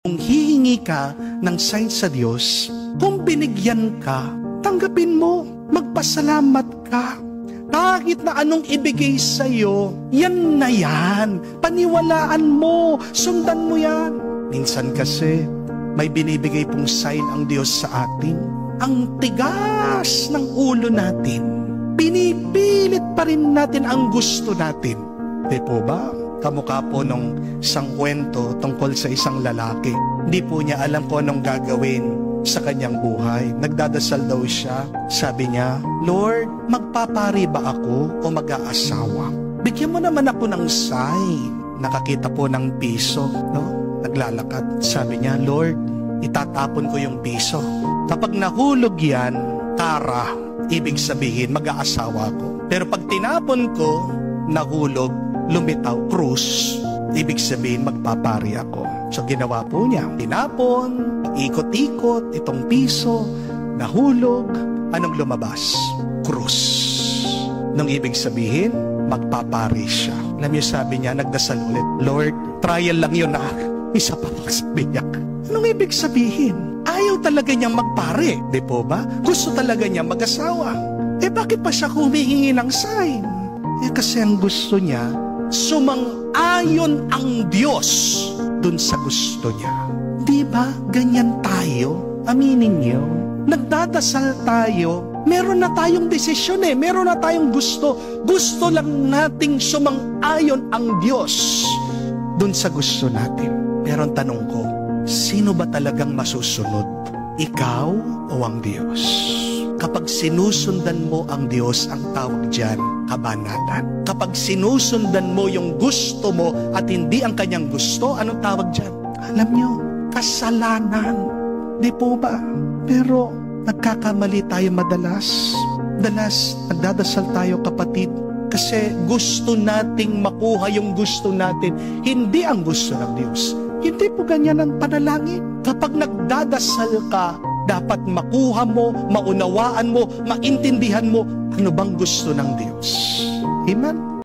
Kung hihingi ka ng sign sa Diyos, kung binigyan ka, tanggapin mo, magpasalamat ka. Kahit na anong ibigay sa'yo, yan na yan. Paniwalaan mo, sundan mo yan. Minsan kasi, may binibigay pong sign ang Diyos sa atin. Ang tigas ng ulo natin, pinipilit pa rin natin ang gusto natin. Di po ba? Kamukha po nung isang kwento tungkol sa isang lalaki. Hindi po niya alam kung anong gagawin sa kanyang buhay. Nagdadasal daw siya. Sabi niya, Lord, magpapari ba ako o mag-aasawa? Bigyan mo naman ako ng sign. Nakakita po ng piso, no? Naglalakad. Sabi niya, Lord, itatapon ko yung piso. Kapag nahulog yan, kara, ibig sabihin mag-aasawa ko. Pero pag tinapon ko, nahulog, lumitaw, krus, ibig sabihin magpapari ako. So ginawa po niya, tinapon, ikot-ikot, itong piso, nahulog, anong lumabas? Krus. Nung ibig sabihin, magpapari siya. Alam niyo, sabi niya, nagdasal ulit, Lord, trial lang yun na. Isa pa sabi niya. Anong ibig sabihin? Ayaw talaga niyang magpare, di po ba? Gusto talaga niya mag-asawa. Bakit pa siya humihingi ng sign? Kasi ang gusto niya, sumang-ayon ang Diyos dun sa gusto niya. Di ba ganyan tayo? Aminin niyo. Nagdadasal tayo, meron na tayong desisyon meron na tayong gusto. Gusto lang nating sumang-ayon ang Diyos dun sa gusto natin. Pero ang tanong ko, sino ba talagang masusunod? Ikaw o ang Diyos? Kapag sinusundan mo ang Diyos, ang tawag dyan, kabanatan. Kapag sinusundan mo yung gusto mo at hindi ang kanyang gusto, anong tawag dyan? Alam nyo, kasalanan. Di po ba? Pero nagkakamali tayo madalas. Dalas, nagdadasal tayo kapatid, kasi gusto nating makuha yung gusto natin, hindi ang gusto ng Diyos. Hindi po ganyan ang panalangin. Kapag nagdadasal ka, dapat makuha mo, maunawaan mo, maintindihan mo ano bang gusto ng Diyos. Amen?